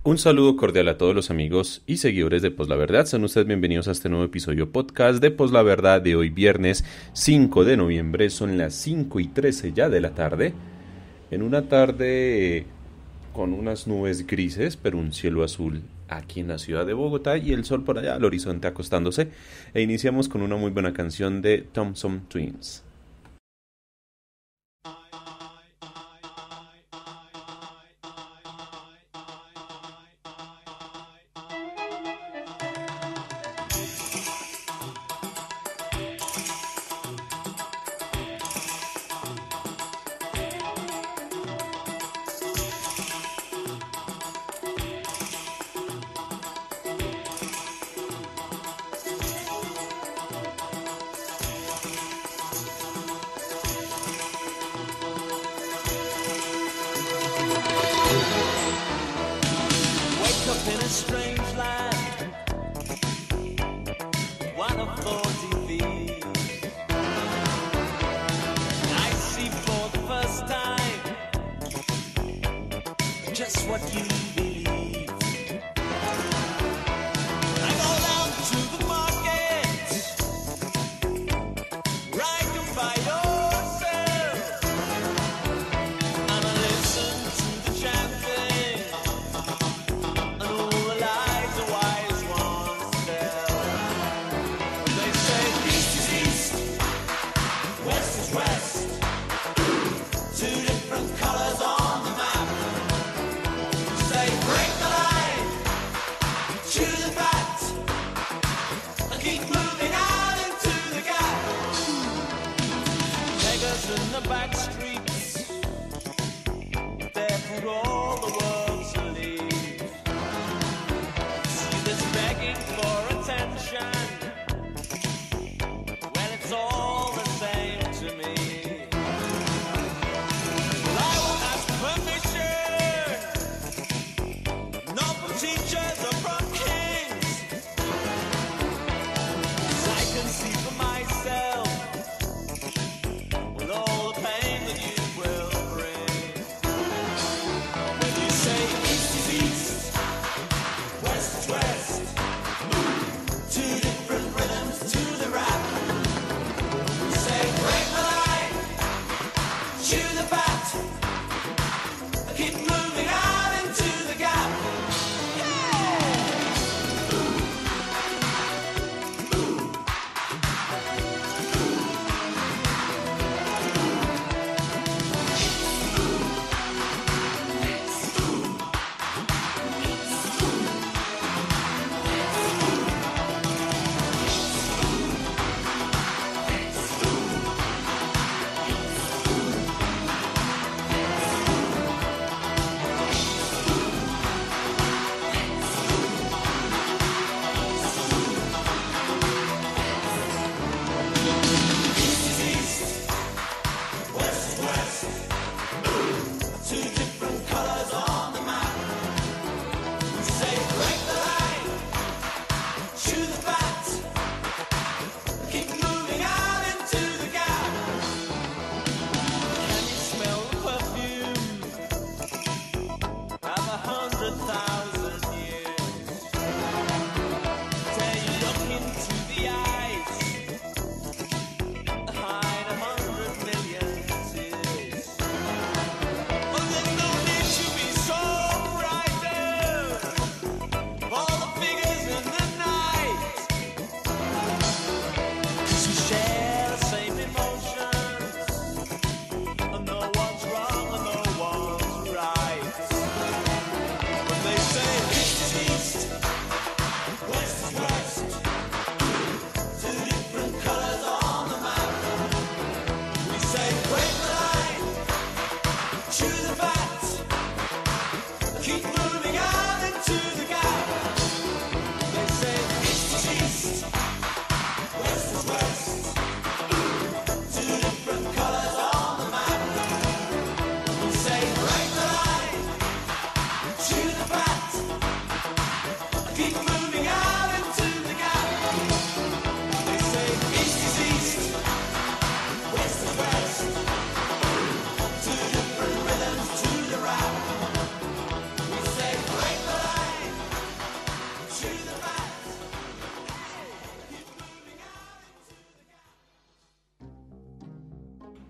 Un saludo cordial a todos los amigos y seguidores de Pues la Verdad. Sean ustedes bienvenidos a este nuevo episodio podcast de Pues la Verdad de hoy viernes 5 de noviembre. Son las 5:13 ya de la tarde. En una tarde con unas nubes grises, pero un cielo azul aquí en la ciudad de Bogotá y el sol por allá al horizonte acostándose. E iniciamos con una muy buena canción de Thompson Twins.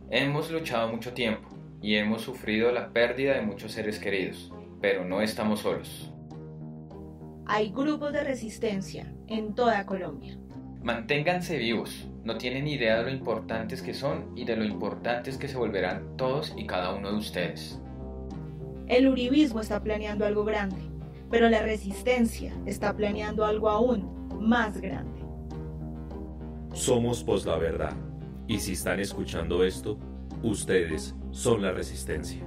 Hemos luchado mucho tiempo y hemos sufrido la pérdida de muchos seres queridos, pero no estamos solos. Hay grupos de resistencia en toda Colombia. Manténganse vivos, no tienen idea de lo importantes que son y de lo importantes que se volverán todos y cada uno de ustedes. El uribismo está planeando algo grande, pero la resistencia está planeando algo aún más grande. Somos Poslaverdad, y si están escuchando esto, ustedes son la resistencia.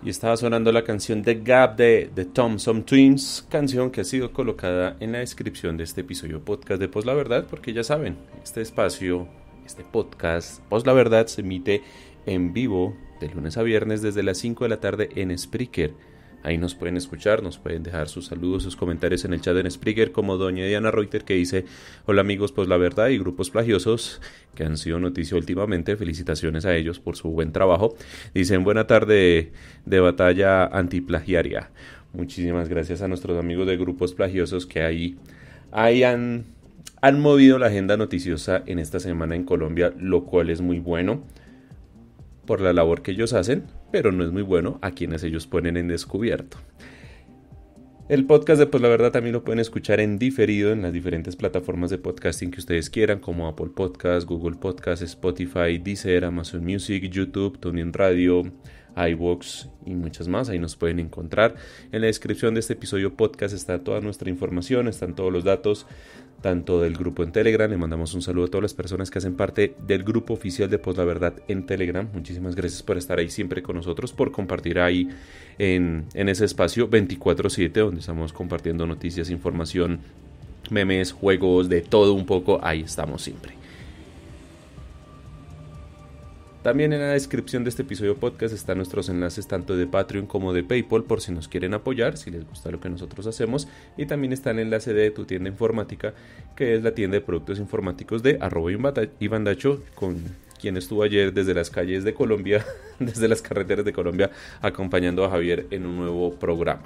Y estaba sonando la canción The Gap de The Thompson Twins, canción que ha sido colocada en la descripción de este episodio podcast de Pos la Verdad, porque ya saben, este espacio, este podcast, Pos la Verdad, se emite en vivo de lunes a viernes desde las 5 de la tarde en Spreaker. Ahí nos pueden escuchar, nos pueden dejar sus saludos, sus comentarios en el chat en Spreaker, como doña Diana Reuter, que dice: hola amigos, Pos la Verdad y grupos plagiosos que han sido noticia últimamente, felicitaciones a ellos por su buen trabajo. Dicen: buena tarde de batalla antiplagiaria. Muchísimas gracias a nuestros amigos de grupos plagiosos que ahí han movido la agenda noticiosa en esta semana en Colombia, lo cual es muy bueno por la labor que ellos hacen, pero no es muy bueno a quienes ellos ponen en descubierto. El podcast de Pues la Verdad también lo pueden escuchar en diferido en las diferentes plataformas de podcasting que ustedes quieran, como Apple Podcast, Google Podcast, Spotify, Deezer, Amazon Music, YouTube, TuneIn Radio, iVoox y muchas más. Ahí nos pueden encontrar. En la descripción de este episodio podcast está toda nuestra información, están todos los datos, tanto del grupo en Telegram. Le mandamos un saludo a todas las personas que hacen parte del grupo oficial de Pos la Verdad en Telegram. Muchísimas gracias por estar ahí siempre con nosotros, por compartir ahí en ese espacio 24/7 donde estamos compartiendo noticias, información, memes, juegos, de todo un poco. Ahí estamos siempre. También en la descripción de este episodio podcast están nuestros enlaces tanto de Patreon como de PayPal por si nos quieren apoyar, si les gusta lo que nosotros hacemos. Y también está el enlace de Tu Tienda Informática, que es la tienda de productos informáticos de @Ivandacho, con quien estuvo ayer desde las calles de Colombia, desde las carreteras de Colombia, acompañando a Javier en un nuevo programa.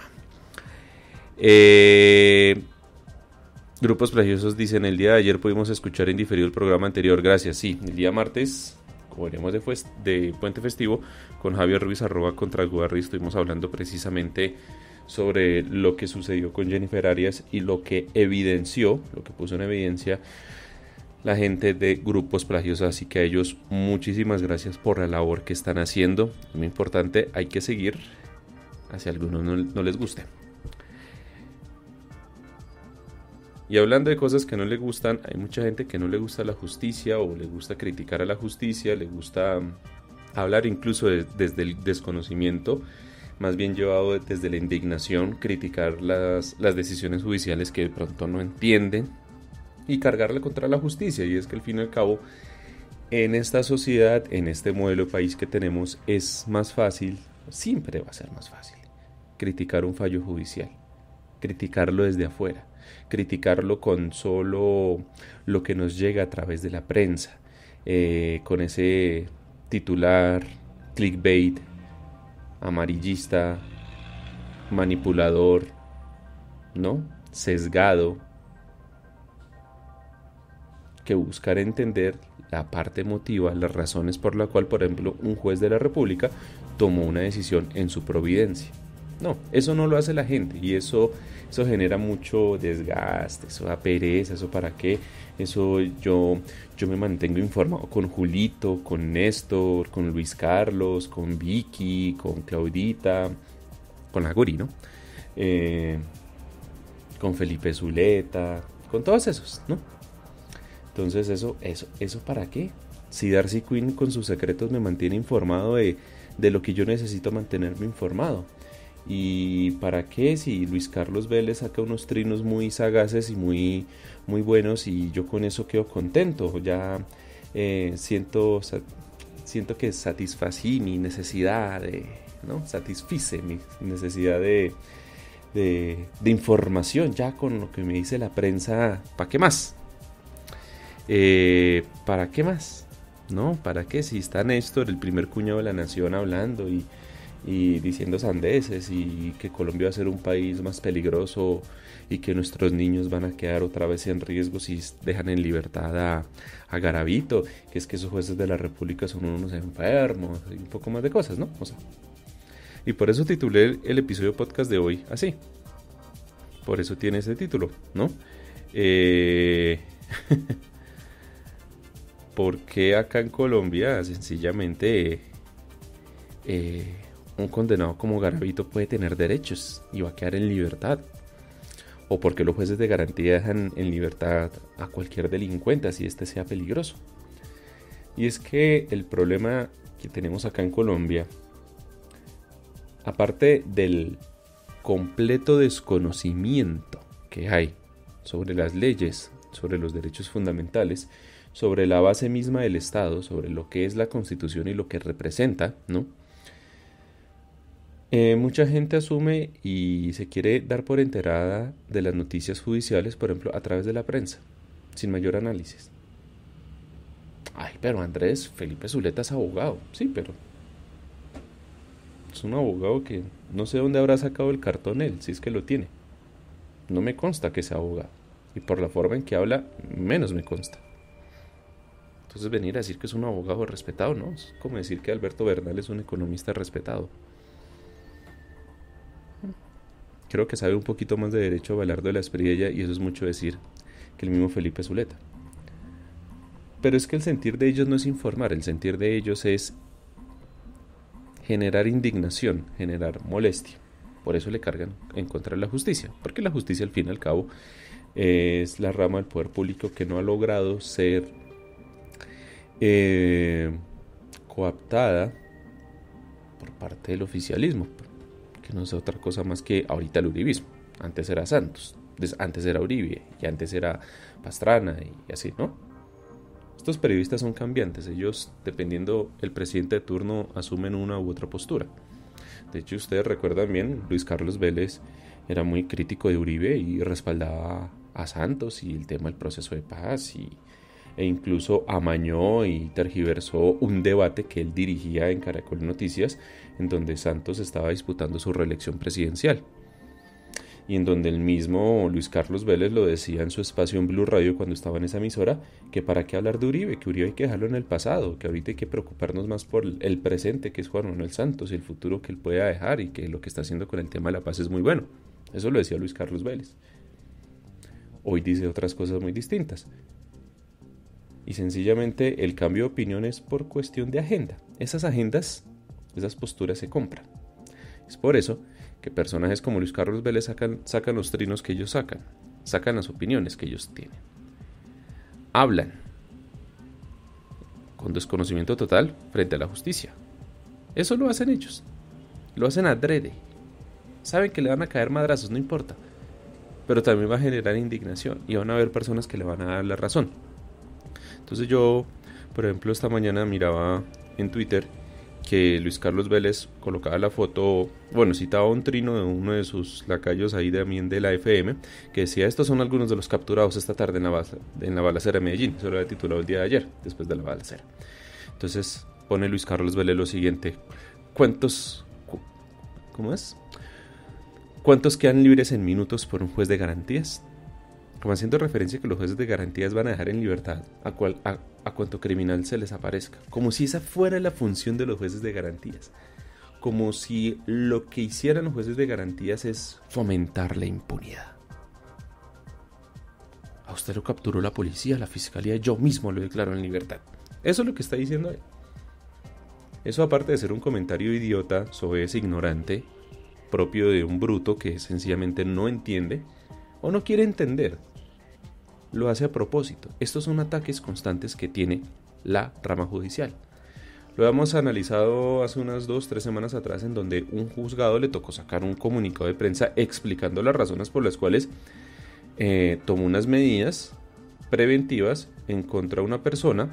Grupos plagiosos dicen: el día de ayer pudimos escuchar en diferido el programa anterior, gracias. Sí, el día martes, como veníamos de puente festivo, con Javier Ruiz @Contra Guarri, estuvimos hablando precisamente sobre lo que sucedió con Jennifer Arias y lo que puso en evidencia la gente de grupos plagiosos. Así que a ellos muchísimas gracias por la labor que están haciendo. Muy importante, hay que seguir, así a algunos no les guste. Y hablando de cosas que no le gustan, hay mucha gente que no le gusta la justicia o le gusta criticar a la justicia, le gusta hablar incluso desde el desconocimiento, más bien llevado desde la indignación, criticar las decisiones judiciales que de pronto no entienden y cargarle contra la justicia. Y es que al fin y al cabo, en esta sociedad, en este modelo de país que tenemos, es más fácil, siempre va a ser más fácil, criticar un fallo judicial, criticarlo desde afuera, criticarlo con solo lo que nos llega a través de la prensa, con ese titular clickbait, amarillista, manipulador, ¿no? Sesgado, que buscar entender la parte emotiva, las razones por la cual, por ejemplo, un juez de la República tomó una decisión en su providencia. No, eso no lo hace la gente y eso genera mucho desgaste, eso da pereza, eso para qué, eso yo me mantengo informado con Julito, con Néstor, con Luis Carlos, con Vicky, con Claudita, con la Guri, ¿no? Con Felipe Zuleta, con todos esos, ¿no? Entonces eso ¿para qué? Si Darcy Quinn con sus secretos me mantiene informado de lo que yo necesito mantenerme informado. ¿Y para qué? Si Luis Carlos Vélez saca unos trinos muy sagaces y muy buenos y yo con eso quedo contento. Ya siento que satisfací mi necesidad ¿no? Satisfice mi necesidad de información ya con lo que me dice la prensa. ¿Para qué más? ¿Para qué más? ¿No? ¿Para qué? Si está Néstor, el primer cuñado de la nación, hablando y diciendo sandeces y que Colombia va a ser un país más peligroso y que nuestros niños van a quedar otra vez en riesgo si dejan en libertad a Garavito, que es que esos jueces de la República son unos enfermos y un poco más de cosas, ¿no? O sea, y por eso titulé el episodio podcast de hoy así. Por eso tiene ese título, ¿no? Porque acá en Colombia sencillamente un condenado como Garavito puede tener derechos y va a quedar en libertad? ¿O porque los jueces de garantía dejan en libertad a cualquier delincuente así este sea peligroso? Y es que el problema que tenemos acá en Colombia, aparte del completo desconocimiento que hay sobre las leyes, sobre los derechos fundamentales, sobre la base misma del Estado, sobre lo que es la Constitución y lo que representa, ¿no? Mucha gente asume y se quiere dar por enterada de las noticias judiciales, por ejemplo, a través de la prensa, sin mayor análisis. Ay, pero Andrés, Felipe Zuleta es abogado. Sí, pero es un abogado que no sé dónde habrá sacado el cartón él, si es que lo tiene. No me consta que sea abogado. Y por la forma en que habla, menos me consta. Entonces venir a decir que es un abogado respetado, ¿no? Es como decir que Alberto Bernal es un economista respetado. Creo que sabe un poquito más de derecho Abelardo de la Espriella, y eso es mucho decir, que el mismo Felipe Zuleta. Pero es que el sentir de ellos no es informar, el sentir de ellos es generar indignación, generar molestia. Por eso le cargan en contra de la justicia, porque la justicia al fin y al cabo es la rama del poder público que no ha logrado ser coaptada por parte del oficialismo, que no es otra cosa más que ahorita el uribismo. Antes era Santos, antes era Uribe, y antes era Pastrana y así, ¿no? Estos periodistas son cambiantes, ellos, dependiendo el presidente de turno, asumen una u otra postura. De hecho, ustedes recuerdan bien, Luis Carlos Vélez era muy crítico de Uribe y respaldaba a Santos y el tema del proceso de paz, e incluso amañó y tergiversó un debate que él dirigía en Caracol Noticias, en donde Santos estaba disputando su reelección presidencial, y en donde el mismo Luis Carlos Vélez lo decía en su espacio en Blue Radio cuando estaba en esa emisora, que para qué hablar de Uribe, que Uribe hay que dejarlo en el pasado, que ahorita hay que preocuparnos más por el presente, que es Juan Manuel Santos, y el futuro que él pueda dejar, y que lo que está haciendo con el tema de la paz es muy bueno. Eso lo decía Luis Carlos Vélez. Hoy dice otras cosas muy distintas. Y sencillamente el cambio de opinión es por cuestión de agenda. Esas agendas, esas posturas se compran. Es por eso que personajes como Luis Carlos Vélez sacan los trinos que ellos sacan las opiniones que ellos tienen. Hablan con desconocimiento total frente a la justicia. Eso lo hacen ellos. Lo hacen adrede. Saben que le van a caer madrazos, no importa. Pero también va a generar indignación y van a haber personas que le van a dar la razón. Entonces yo, por ejemplo, esta mañana miraba en Twitter que Luis Carlos Vélez colocaba la foto, bueno, citaba un trino de uno de sus lacayos ahí también de la FM, que decía: estos son algunos de los capturados esta tarde en la balacera de Medellín. Eso lo había titulado el día de ayer, después de la balacera. Entonces pone Luis Carlos Vélez lo siguiente: ¿cuántos quedan libres en minutos por un juez de garantías? como haciendo referencia a que los jueces de garantías van a dejar en libertad a cuanto criminal se les aparezca, como si esa fuera la función de los jueces de garantías, como si lo que hicieran los jueces de garantías es fomentar la impunidad. A usted lo capturó la policía, la fiscalía, yo mismo lo declaro en libertad. Eso es lo que está diciendo él. Eso, aparte de ser un comentario idiota, soez, ignorante, propio de un bruto que sencillamente no entiende o no quiere entender, lo hace a propósito. Estos son ataques constantes que tiene la rama judicial. Lo hemos analizado hace unas 2-3 semanas atrás, en donde un juzgado le tocó sacar un comunicado de prensa explicando las razones por las cuales tomó unas medidas preventivas en contra de una persona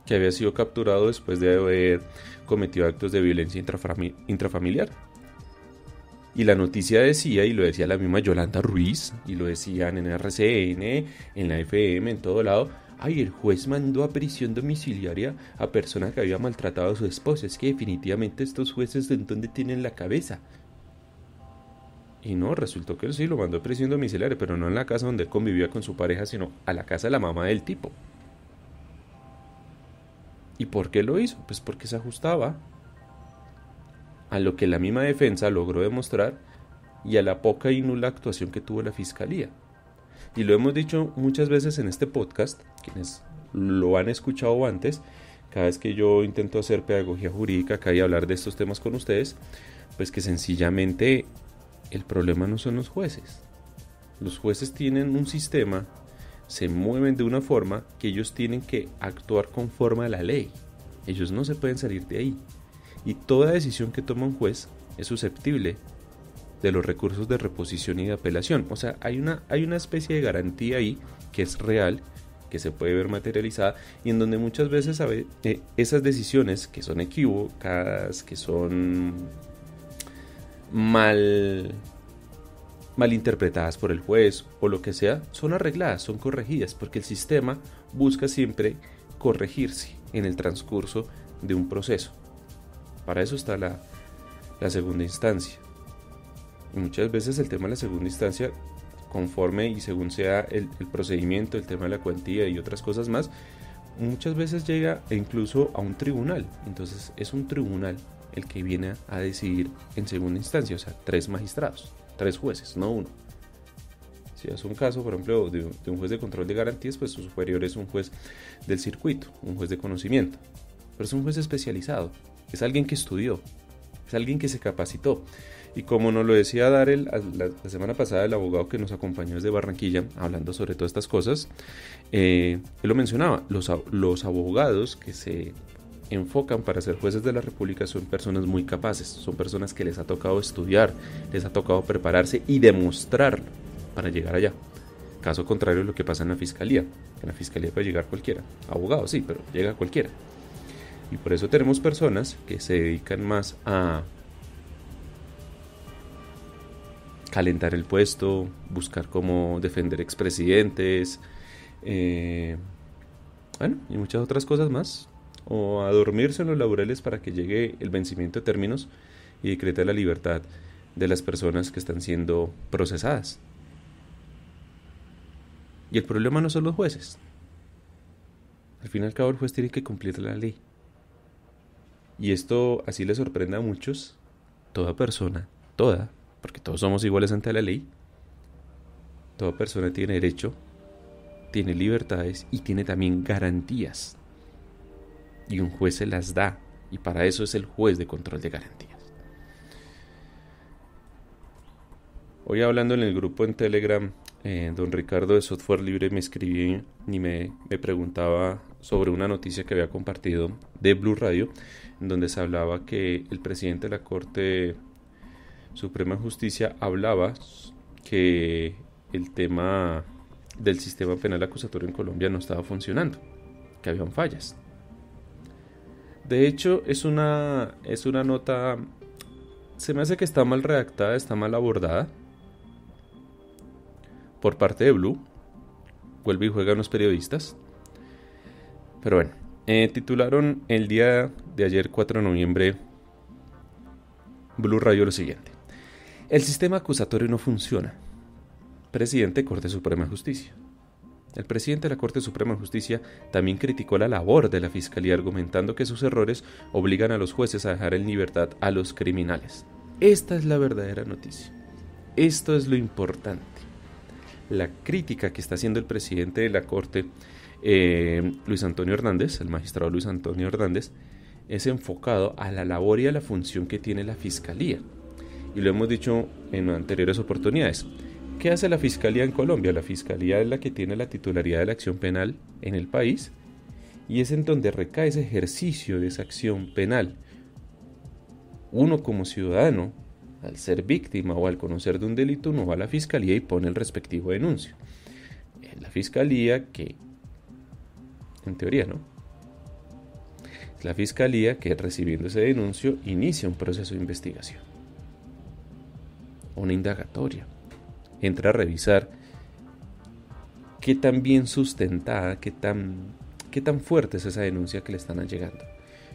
que había sido capturado después de haber cometido actos de violencia intrafamiliar. Y la noticia decía, y lo decía la misma Yolanda Ruiz, y lo decían en RCN, en la FM, en todo lado: ay, el juez mandó a prisión domiciliaria a persona que había maltratado a su esposa. Es que definitivamente estos jueces, ¿en dónde tienen la cabeza? Y no, resultó que él sí lo mandó a prisión domiciliaria, pero no en la casa donde él convivía con su pareja, sino a la casa de la mamá del tipo. ¿Y por qué lo hizo? Pues porque se ajustaba a lo que la misma defensa logró demostrar y a la poca y nula actuación que tuvo la fiscalía. Y lo hemos dicho muchas veces en este podcast, quienes lo han escuchado antes, cada vez que yo intento hacer pedagogía jurídica acá y hablar de estos temas con ustedes, pues que sencillamente el problema no son los jueces. Los jueces tienen un sistema, se mueven de una forma que ellos tienen que actuar conforme a la ley. Ellos no se pueden salir de ahí. Y toda decisión que toma un juez es susceptible de los recursos de reposición y de apelación. O sea, hay una especie de garantía ahí que es real, que se puede ver materializada, y en donde muchas veces esas decisiones que son equivocadas, que son mal interpretadas por el juez o lo que sea, son arregladas, son corregidas, porque el sistema busca siempre corregirse en el transcurso de un proceso. Para eso está la segunda instancia. Y muchas veces el tema de la segunda instancia, conforme y según sea el procedimiento, el tema de la cuantía y otras cosas más, muchas veces llega incluso a un tribunal. Entonces es un tribunal el que viene a decidir en segunda instancia, o sea, 3 magistrados, 3 jueces, no uno. Si es un caso, por ejemplo, de un juez de control de garantías, pues su superior es un juez del circuito, un juez de conocimiento. Pero es un juez especializado, es alguien que estudió, es alguien que se capacitó. Y como nos lo decía Darel la semana pasada, el abogado que nos acompañó desde Barranquilla, hablando sobre todas estas cosas, él lo mencionaba: los abogados que se enfocan para ser jueces de la República son personas muy capaces, son personas que les ha tocado estudiar, les ha tocado prepararse y demostrar para llegar allá. Caso contrario a lo que pasa en la fiscalía. En la fiscalía puede llegar cualquiera, abogado sí, pero llega cualquiera. Y por eso tenemos personas que se dedican más a calentar el puesto, buscar cómo defender expresidentes, y muchas otras cosas más, o a dormirse en los laureles para que llegue el vencimiento de términos y decrete la libertad de las personas que están siendo procesadas. Y el problema no son los jueces. Al fin y al cabo, el juez tiene que cumplir la ley. Y esto así le sorprende a muchos. Toda persona, porque todos somos iguales ante la ley, toda persona tiene derecho, tiene libertades y tiene también garantías. Y un juez se las da, y para eso es el juez de control de garantías. Hoy, hablando en el grupo en Telegram, don Ricardo de Software Libre me escribía y me preguntaba sobre una noticia que había compartido de Blue Radio, en donde se hablaba que el presidente de la Corte Suprema de Justicia hablaba que el tema del sistema penal acusatorio en Colombia no estaba funcionando, que habían fallas. De hecho, es una nota, se me hace que está mal redactada, está mal abordada por parte de Blue. Vuelve y juega a unos periodistas. Pero bueno, titularon el día de ayer, 4 de noviembre, Blue Radio lo siguiente: el sistema acusatorio no funciona. presidente de Corte Suprema de Justicia. El presidente de la Corte Suprema de Justicia también criticó la labor de la Fiscalía, argumentando que sus errores obligan a los jueces a dejar en libertad a los criminales. Esta es la verdadera noticia. Esto es lo importante. La crítica que está haciendo el presidente de la Corte, Luis Antonio Hernández, el magistrado Luis Antonio Hernández, es enfocado a la labor y a la función que tiene la Fiscalía. Y lo hemos dicho en anteriores oportunidades. ¿Qué hace la Fiscalía en Colombia? La Fiscalía es la que tiene la titularidad de la acción penal en el país y es en donde recae ese ejercicio de esa acción penal. Uno como ciudadano, al ser víctima o al conocer de un delito, uno va a la Fiscalía y pone el respectivo denuncio. Es la Fiscalía que, en teoría, ¿no? Es la Fiscalía que, recibiendo ese denuncio, inicia un proceso de investigación, una indagatoria. Entra a revisar qué tan bien sustentada, qué tan fuerte es esa denuncia que le están allegando.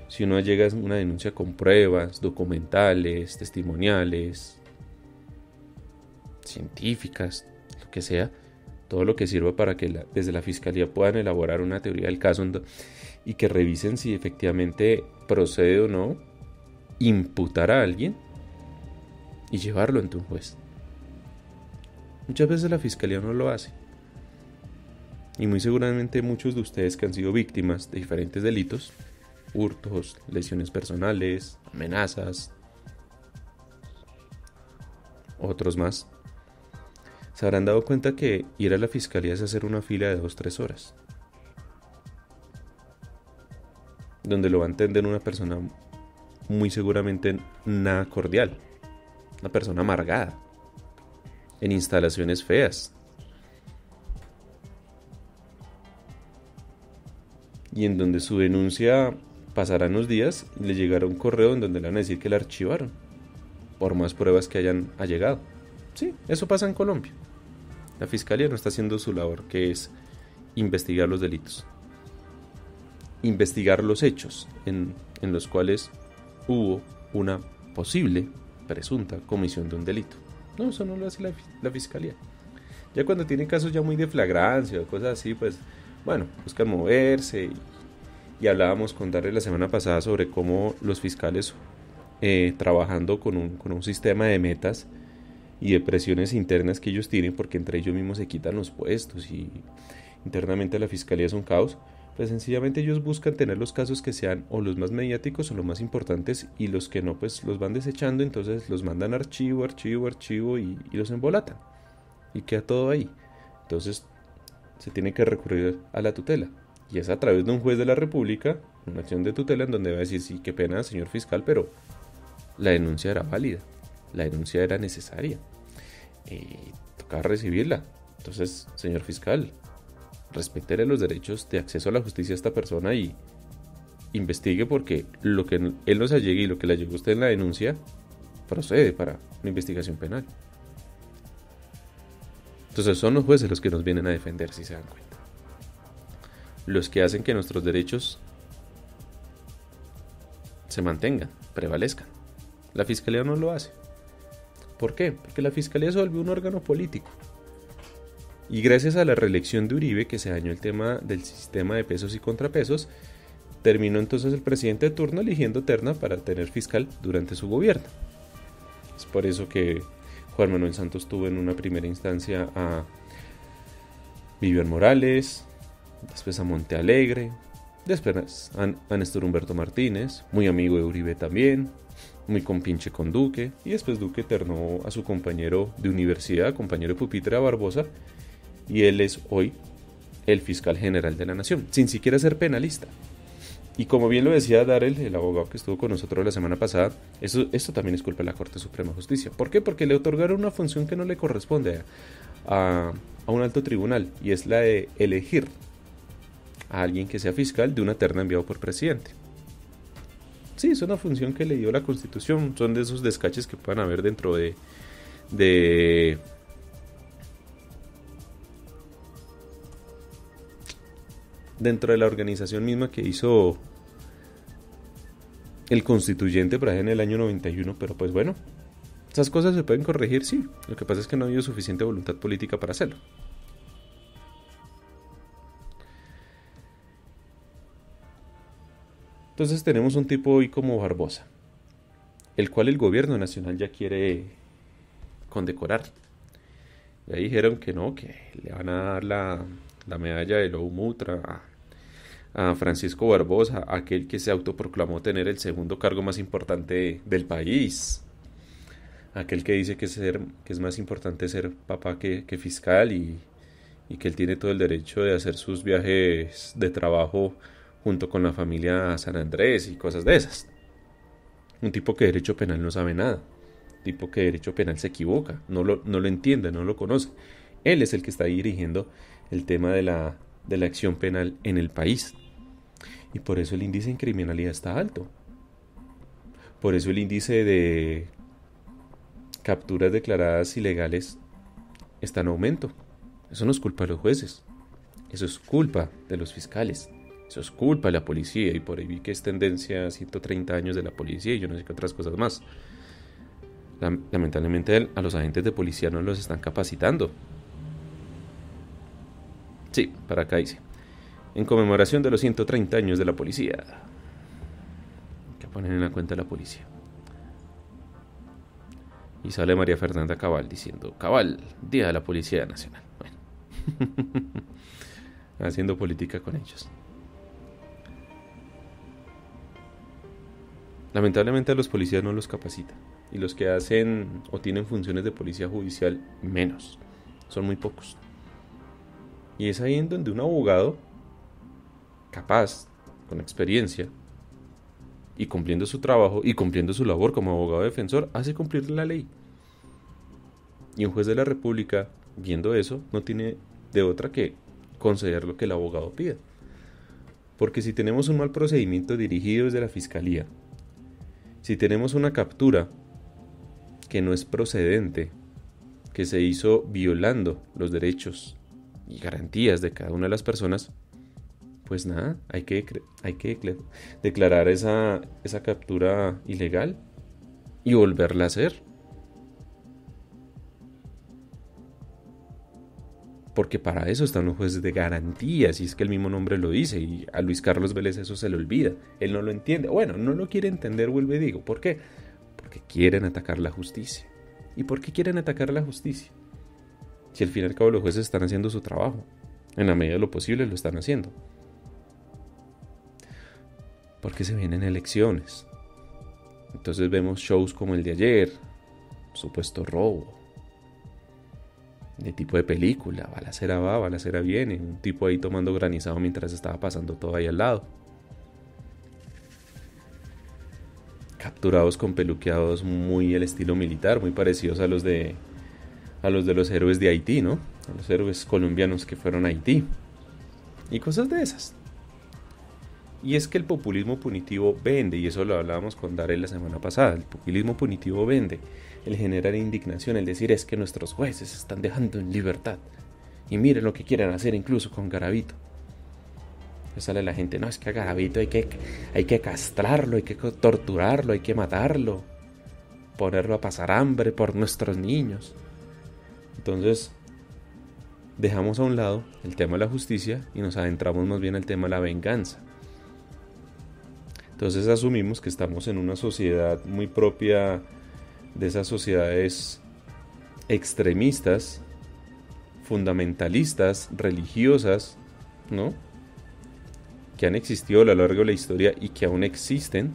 Si uno llega a una denuncia con pruebas documentales, testimoniales, científicas, lo que sea, todo lo que sirva para que desde la Fiscalía puedan elaborar una teoría del caso y que revisen si efectivamente procede o no imputar a alguien y llevarlo ante un juez. Muchas veces la Fiscalía no lo hace. Y muy seguramente muchos de ustedes que han sido víctimas de diferentes delitos, hurtos, lesiones personales, amenazas, otros más, se habrán dado cuenta que ir a la Fiscalía es hacer una fila de 2-3 horas. Donde lo va a entender una persona muy seguramente nada cordial. Una persona amargada. En instalaciones feas. Y en donde su denuncia pasará unos días y le llegará un correo en donde le van a decir que la archivaron, por más pruebas que hayan allegado. Sí, eso pasa en Colombia. La Fiscalía no está haciendo su labor, que es investigar los delitos. Investigar los hechos en los cuales hubo una posible, presunta comisión de un delito. No, eso no lo hace la Fiscalía. Ya cuando tienen casos ya muy de flagrancia o cosas así, pues, bueno, buscan moverse. Y hablábamos con Darle la semana pasada sobre cómo los fiscales, trabajando con un sistema de metas y de presiones internas que ellos tienen, porque entre ellos mismos se quitan los puestos y internamente la Fiscalía es un caos, pues sencillamente ellos buscan tener los casos que sean o los más mediáticos o los más importantes, y los que no, pues los van desechando, entonces los mandan archivo y los embolatan y queda todo ahí. Entonces se tiene que recurrir a la tutela, y es a través de un juez de la República, una acción de tutela en donde va a decir: sí, qué pena, señor fiscal, pero la denuncia era válida, la denuncia era necesaria, tocaba recibirla. Entonces, señor fiscal, respétele los derechos de acceso a la justicia a esta persona y investigue, porque lo que él nos allegue y lo que le allegó a usted en la denuncia procede para una investigación penal. Entonces son los jueces los que nos vienen a defender, si se dan cuenta. Los que hacen que nuestros derechos se mantengan, prevalezcan. La Fiscalía no lo hace. ¿Por qué? Porque la Fiscalía se volvió un órgano político. Y gracias a la reelección de Uribe, que se dañó el tema del sistema de pesos y contrapesos, terminó entonces el presidente de turno eligiendo terna para tener fiscal durante su gobierno. Es por eso que Juan Manuel Santos tuvo en una primera instancia a Vivian Morales, después a Montealegre, después a Néstor Humberto Martínez, muy amigo de Uribe también, muy compinche con Duque, y después Duque ternó a su compañero de universidad, compañero de pupitre, a Barbosa, y él es hoy el fiscal general de la nación, sin siquiera ser penalista. Y como bien lo decía Darel, el abogado que estuvo con nosotros la semana pasada, esto también es culpa de la Corte Suprema de Justicia. ¿Por qué? Porque le otorgaron una función que no le corresponde a un alto tribunal, y es la de elegir a alguien que sea fiscal de una terna enviado por presidente. Sí, es una función que le dio la Constitución. Son de esos descaches que puedan haber dentro dentro de la organización misma que hizo el constituyente por ahí en el año 91, pero pues bueno, ¿Esas cosas se pueden corregir? Sí. Lo que pasa es que no ha habido suficiente voluntad política para hacerlo. Entonces tenemos un tipo hoy como Barbosa, el cual el gobierno nacional ya quiere condecorar. Ya dijeron que no, que le van a dar la medalla de Low Mutra a Francisco Barbosa, aquel que se autoproclamó tener el segundo cargo más importante del país. Aquel que dice que es más importante ser papá que fiscal y que él tiene todo el derecho de hacer sus viajes de trabajo junto con la familia a San Andrés y cosas de esas. Un tipo que de derecho penal no sabe nada. Un tipo que de derecho penal se equivoca, no lo entiende, no lo conoce. Él es el que está dirigiendo el tema de la acción penal en el país. Y por eso el índice de criminalidad está alto. Por eso el índice de capturas declaradas ilegales está en aumento. Eso no es culpa de los jueces. Eso es culpa de los fiscales. Eso es culpa de la policía. Y por ahí vi que es tendencia a 130 años de la policía y yo no sé qué otras cosas más. Lamentablemente a los agentes de policía no los están capacitando. Sí, para acá dice: en conmemoración de los 130 años de la policía. Que ponen en la cuenta de la policía. Y sale María Fernanda Cabal diciendo: Cabal, Día de la Policía Nacional. Bueno. Haciendo política con ellos. Lamentablemente a los policías no los capacitan. Y los que hacen o tienen funciones de policía judicial, menos. Son muy pocos. Y es ahí en donde un abogado capaz, con experiencia, y cumpliendo su trabajo y cumpliendo su labor como abogado defensor, hace cumplir la ley. Y un juez de la República, viendo eso, no tiene de otra que conceder lo que el abogado pida. Porque si tenemos un mal procedimiento dirigido desde la Fiscalía, si tenemos una captura que no es procedente, que se hizo violando los derechos y garantías de cada una de las personas, pues nada, hay que declarar esa captura ilegal y volverla a hacer. Porque para eso están los jueces de garantías, y es que el mismo nombre lo dice, y a Luis Carlos Vélez eso se le olvida. Él no lo entiende. Bueno, no lo quiere entender, vuelvo y digo. ¿Por qué? Porque quieren atacar la justicia. ¿Y por qué quieren atacar la justicia? Si al fin y al cabo los jueces están haciendo su trabajo. En la medida de lo posible lo están haciendo. Porque se vienen elecciones. Entonces vemos shows como el de ayer, supuesto robo, de tipo de película, balacera va, balacera viene, un tipo ahí tomando granizado mientras estaba pasando todo ahí al lado. Capturados con peluqueados muy el estilo militar, muy parecidos a los de los héroes de Haití, ¿no? A los héroes colombianos que fueron a Haití. Y cosas de esas. Y es que el populismo punitivo vende, y eso lo hablábamos con Darel la semana pasada. El populismo punitivo vende, el generar indignación, el decir es que nuestros jueces se están dejando en libertad. Y miren lo que quieren hacer incluso con Garavito. Pues sale la gente, no, es que a Garavito hay que castrarlo, hay que torturarlo, hay que matarlo, ponerlo a pasar hambre por nuestros niños. Entonces, dejamos a un lado el tema de la justicia y nos adentramos más bien al tema de la venganza. Entonces asumimos que estamos en una sociedad muy propia de esas sociedades extremistas, fundamentalistas, religiosas, ¿no? Que han existido a lo largo de la historia y que aún existen,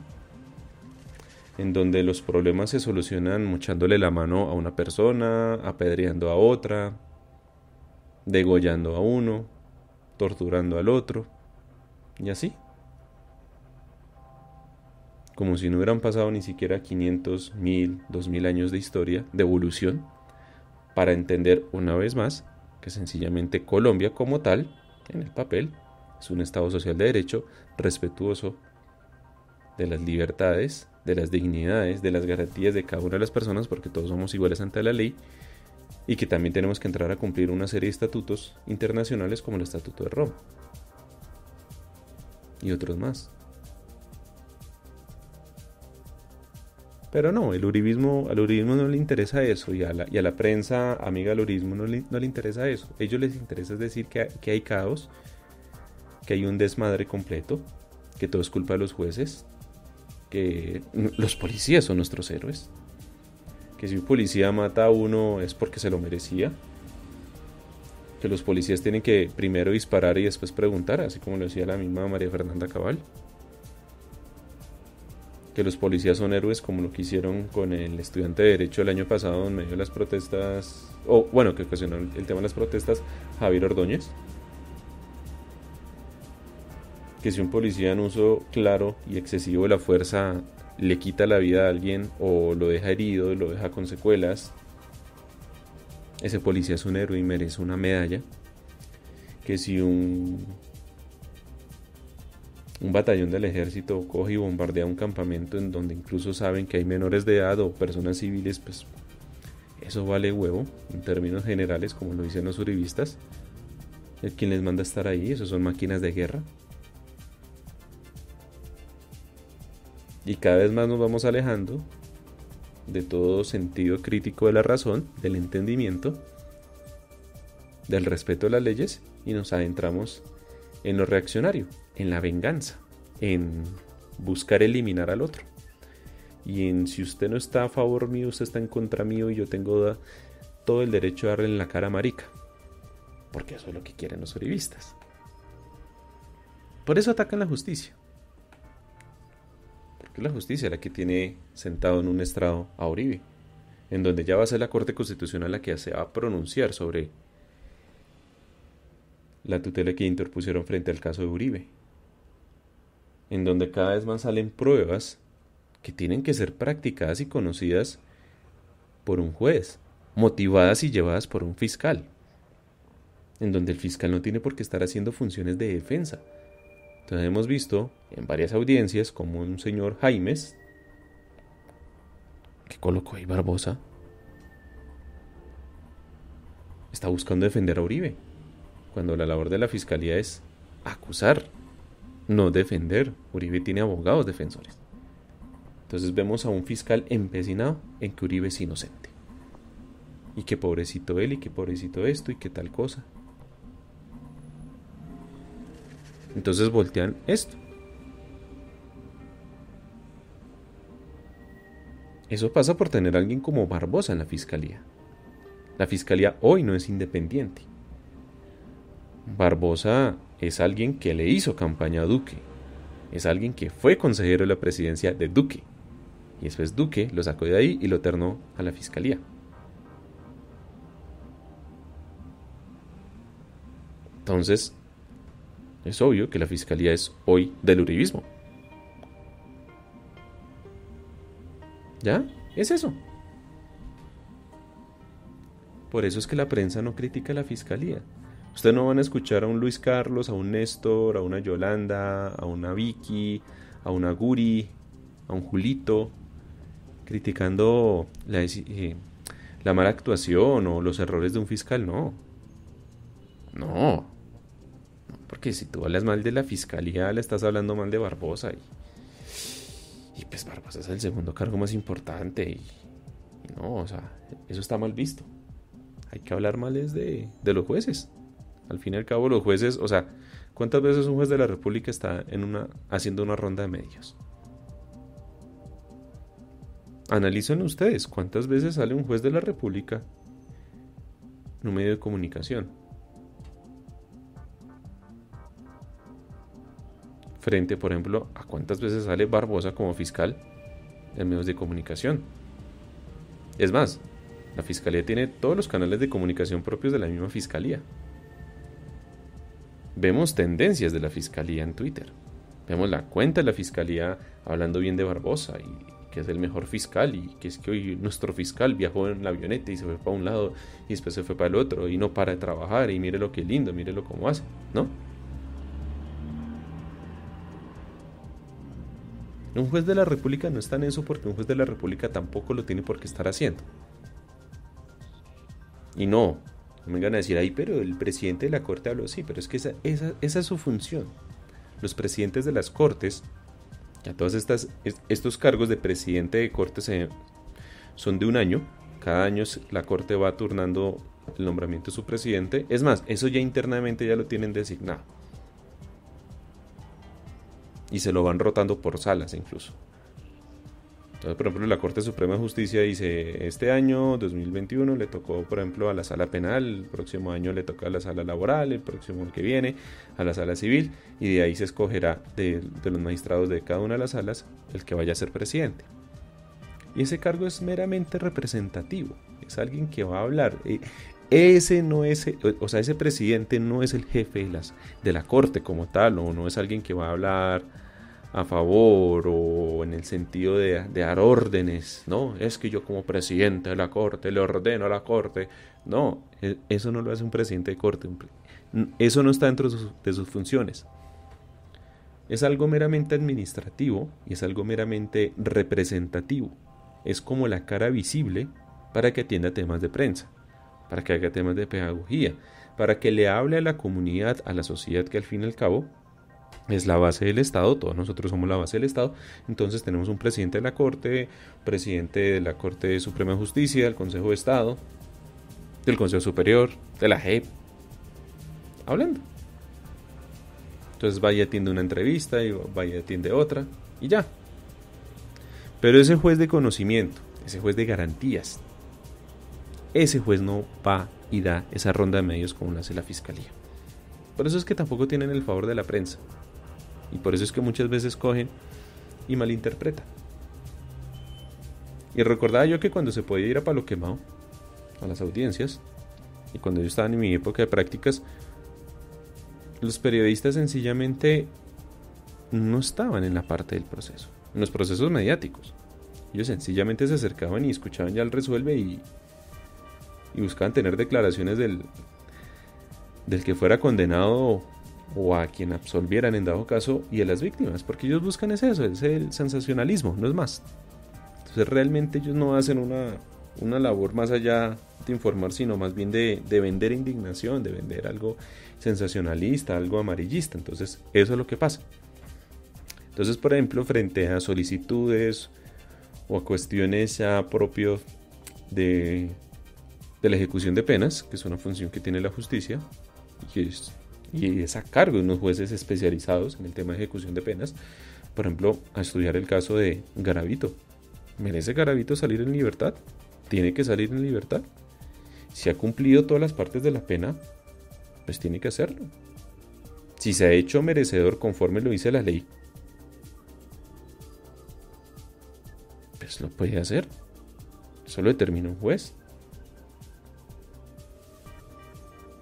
en donde los problemas se solucionan mochándole la mano a una persona, apedreando a otra, degollando a uno, torturando al otro, y así. Como si no hubieran pasado ni siquiera 500, 1000, 2000 años de historia, de evolución, para entender una vez más que sencillamente Colombia como tal, en el papel, es un Estado social de derecho, respetuoso de las libertades, de las dignidades, de las garantías de cada una de las personas, porque todos somos iguales ante la ley, y que también tenemos que entrar a cumplir una serie de estatutos internacionales como el Estatuto de Roma. Y otros más. Pero no, al uribismo no le interesa eso, y a la prensa amiga del uribismo no le interesa eso. A ellos les interesa es decir que hay caos, que hay un desmadre completo, que todo es culpa de los jueces, que los policías son nuestros héroes, que si un policía mata a uno es porque se lo merecía, que los policías tienen que primero disparar y después preguntar, así como lo decía la misma María Fernanda Cabal, que los policías son héroes como lo que hicieron con el estudiante de Derecho el año pasado en medio de las protestas, que ocasionó el tema de las protestas, Javier Ordóñez. Que si un policía en uso claro y excesivo de la fuerza le quita la vida a alguien o lo deja herido, lo deja con secuelas, ese policía es un héroe y merece una medalla. Que si un batallón del ejército coge y bombardea un campamento en donde incluso saben que hay menores de edad o personas civiles, pues eso vale huevo en términos generales, como lo dicen los uribistas. El quien les manda a estar ahí, esos son máquinas de guerra. Y cada vez más nos vamos alejando de todo sentido crítico de la razón, del entendimiento, del respeto a las leyes, y nos adentramos en lo reaccionario, en la venganza, en buscar eliminar al otro. Y en si usted no está a favor mío, usted está en contra mío y yo tengo todo el derecho a darle en la cara a marica. Porque eso es lo que quieren los uribistas. Por eso atacan la justicia. Porque es la justicia la que tiene sentado en un estrado a Uribe, en donde ya va a ser la Corte Constitucional la que se va a pronunciar sobre la tutela que interpusieron frente al caso de Uribe, en donde cada vez más salen pruebas que tienen que ser practicadas y conocidas por un juez, motivadas y llevadas por un fiscal, en donde el fiscal no tiene por qué estar haciendo funciones de defensa. Entonces hemos visto en varias audiencias como un señor Jaimes, que colocó ahí Barbosa, está buscando defender a Uribe, cuando la labor de la fiscalía es acusar, no defender. Uribe tiene abogados defensores. Entonces vemos a un fiscal empecinado en que Uribe es inocente. Y que pobrecito él, y que pobrecito esto, y que tal cosa. Entonces voltean esto. Eso pasa por tener a alguien como Barbosa en la fiscalía. La fiscalía hoy no es independiente. Barbosa es alguien que le hizo campaña a Duque. Es alguien que fue consejero de la presidencia de Duque. Y después Duque lo sacó de ahí y lo ternó a la fiscalía. Entonces, es obvio que la fiscalía es hoy del uribismo. ¿Ya? Es eso. Por eso es que la prensa no critica a la fiscalía. Ustedes no van a escuchar a un Luis Carlos, a un Néstor, a una Yolanda, a una Vicky, a una Guri, a un Julito, criticando la mala actuación o los errores de un fiscal. No. Porque si tú hablas mal de la fiscalía, le estás hablando mal de Barbosa. Y pues Barbosa es el segundo cargo más importante. Y no, o sea, eso está mal visto. Hay que hablar mal de los jueces. Al fin y al cabo los jueces, o sea, ¿cuántas veces un juez de la República está haciendo una ronda de medios? Analicen ustedes, ¿cuántas veces sale un juez de la República en un medio de comunicación? Frente, por ejemplo, a cuántas veces sale Barbosa como fiscal en medios de comunicación. Es más, la fiscalía tiene todos los canales de comunicación propios de la misma fiscalía. Vemos tendencias de la fiscalía en Twitter. Vemos la cuenta de la fiscalía hablando bien de Barbosa y que es el mejor fiscal y que es que hoy nuestro fiscal viajó en la avioneta y se fue para un lado y después se fue para el otro y no para de trabajar y mírelo qué lindo, mírelo cómo hace, ¿no? Un juez de la República no está en eso porque un juez de la República tampoco lo tiene por qué estar haciendo. Y no me vengan a decir, ay, pero el presidente de la Corte habló, sí, pero es que esa es su función. Los presidentes de las Cortes Ya estos cargos de presidente de corte son de un año. Cada año la corte va turnando el nombramiento de su presidente. Es más, eso ya internamente ya lo tienen designado. Y se lo van rotando por salas incluso. Entonces, por ejemplo, la Corte Suprema de Justicia dice, este año, 2021, le tocó, por ejemplo, a la sala penal, el próximo año le toca a la sala laboral, el próximo que viene a la sala civil, y de ahí se escogerá de los magistrados de cada una de las salas el que vaya a ser presidente. Y ese cargo es meramente representativo, es alguien que va a hablar. Ese presidente no es el jefe de la corte como tal, o no es alguien que va a hablar a favor o en el sentido de dar órdenes. No, es que yo como presidente de la corte le ordeno a la corte. No, eso no lo hace un presidente de corte. Eso no está dentro de sus funciones. Es algo meramente administrativo y es algo meramente representativo. Es como la cara visible para que atienda temas de prensa, para que haga temas de pedagogía, para que le hable a la comunidad, a la sociedad, que al fin y al cabo es la base del Estado. Todos nosotros somos la base del Estado. Entonces tenemos un presidente de la Corte, presidente de la Corte Suprema de Justicia, del Consejo de Estado, del Consejo Superior, de la JEP, hablando. Entonces vaya y atiende una entrevista y vaya y atiende otra y ya. Pero ese juez de conocimiento, ese juez de garantías, ese juez no va y da esa ronda de medios como lo hace la Fiscalía. Por eso es que tampoco tienen el favor de la prensa. Y por eso es que muchas veces cogen y malinterpretan. Y recordaba yo que cuando se podía ir a palo quemado, a las audiencias, y cuando yo estaba en mi época de prácticas, los periodistas sencillamente no estaban en la parte del proceso, en los procesos mediáticos. Ellos sencillamente se acercaban y escuchaban ya el resuelve y buscaban tener declaraciones del que fuera condenado o a quien absolvieran en dado caso, y a las víctimas, porque ellos buscan es el sensacionalismo, no es más. Entonces realmente ellos no hacen una labor más allá de informar, sino más bien de vender indignación, de vender algo sensacionalista, algo amarillista. Entonces eso es lo que pasa. Entonces, por ejemplo, frente a solicitudes o a cuestiones ya propios de la ejecución de penas, que es una función que tiene la justicia, y es a cargo de unos jueces especializados en el tema de ejecución de penas, por ejemplo, a estudiar el caso de Garavito. ¿Merece Garavito salir en libertad? ¿Tiene que salir en libertad? Si ha cumplido todas las partes de la pena, pues tiene que hacerlo. Si se ha hecho merecedor conforme lo dice la ley, pues lo puede hacer. Eso lo determina un juez.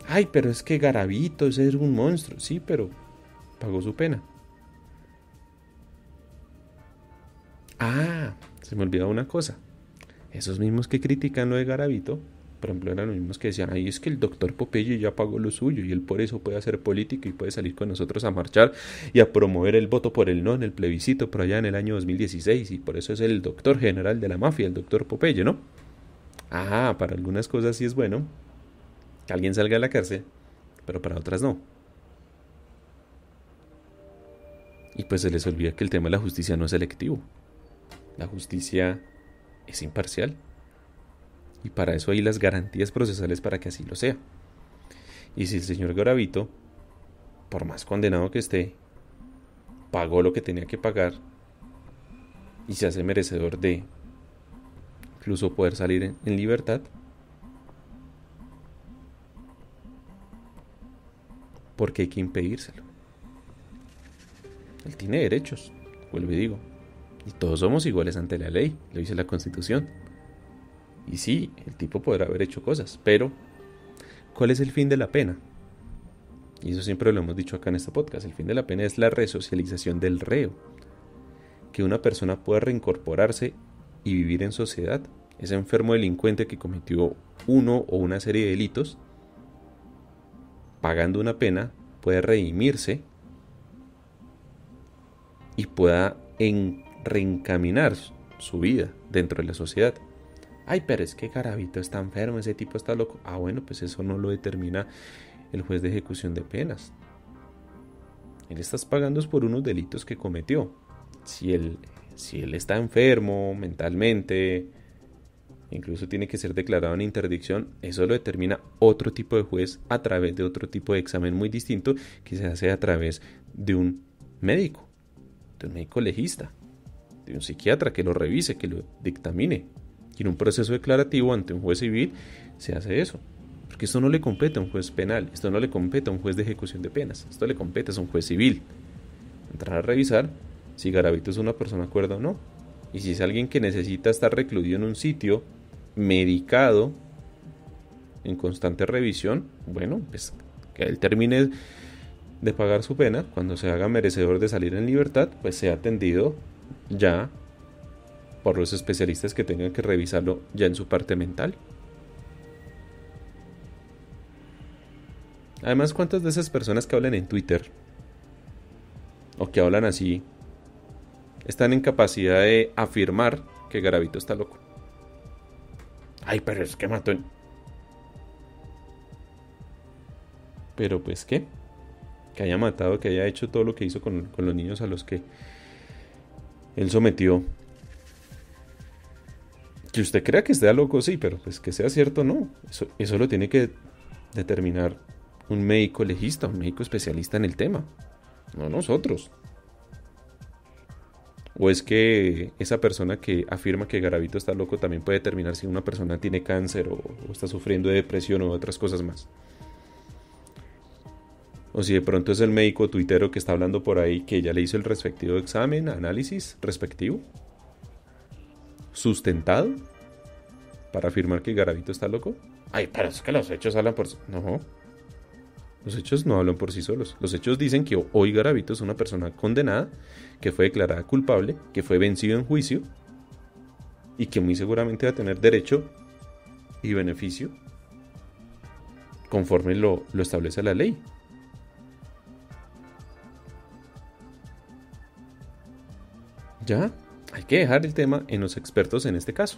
Ay, pero es que Garavito es un monstruo. Sí, pero pagó su pena. Ah, se me olvidó una cosa. Esos mismos que critican lo de Garavito, por ejemplo, eran los mismos que decían, ay, es que el doctor Popeye ya pagó lo suyo y él por eso puede hacer política y puede salir con nosotros a marchar y a promover el voto por el no en el plebiscito por allá en el año 2016, y por eso es el doctor general de la mafia, el doctor Popeye, ¿no? Ah, para algunas cosas sí es bueno que alguien salga de la cárcel, pero para otras no. Y pues se les olvida que el tema de la justicia no es selectivo. La justicia es imparcial. Y para eso hay las garantías procesales para que así lo sea. Y si el señor Garavito, por más condenado que esté, pagó lo que tenía que pagar y se hace merecedor de incluso poder salir en libertad, porque hay que impedírselo. Él tiene derechos, vuelvo y digo, y todos somos iguales ante la ley, lo dice la Constitución. Y sí, el tipo podrá haber hecho cosas, pero ¿cuál es el fin de la pena? Y eso siempre lo hemos dicho acá en este podcast. El fin de la pena es la resocialización del reo, que una persona pueda reincorporarse y vivir en sociedad. Ese enfermo delincuente que cometió uno o una serie de delitos, pagando una pena, puede redimirse y pueda reencaminar su vida dentro de la sociedad. Ay, pero es que Garavito está enfermo, ese tipo está loco. Ah, bueno, pues eso no lo determina el juez de ejecución de penas. Él está pagando por unos delitos que cometió. Si él está enfermo mentalmente, incluso tiene que ser declarado en interdicción, eso lo determina otro tipo de juez a través de otro tipo de examen muy distinto que se hace a través de un médico legista, de un psiquiatra que lo revise, que lo dictamine. Y en un proceso declarativo ante un juez civil se hace eso. Porque esto no le compete a un juez penal, esto no le compete a un juez de ejecución de penas, esto le compete a un juez civil. Entrar a revisar si Garavito es una persona cuerda o no. Y si es alguien que necesita estar recluido en un sitio, medicado, en constante revisión, bueno, pues que él termine de pagar su pena, cuando se haga merecedor de salir en libertad, pues sea atendido ya por los especialistas que tengan que revisarlo ya en su parte mental. Además, ¿cuántas de esas personas que hablan en Twitter o que hablan así están en capacidad de afirmar que Garavito está loco? Ay, pero es que mató. Pero pues, ¿qué? Que haya matado, que haya hecho todo lo que hizo con los niños a los que él sometió. Que usted crea que esté loco, sí, pero pues que sea cierto, no. Eso lo tiene que determinar un médico legista, un médico especialista en el tema, no nosotros. ¿O es que esa persona que afirma que Garavito está loco también puede determinar si una persona tiene cáncer o está sufriendo de depresión o otras cosas más? O si de pronto es el médico tuitero que está hablando por ahí que ya le hizo el respectivo examen, análisis respectivo, sustentado, para afirmar que Garavito está loco. Ay, pero es que los hechos hablan por sí. No, los hechos no hablan por sí solos. Los hechos dicen que hoy Garavito es una persona condenada, que fue declarada culpable, que fue vencido en juicio y que muy seguramente va a tener derecho y beneficio conforme lo establece la ley. Ya, hay que dejar el tema en los expertos en este caso.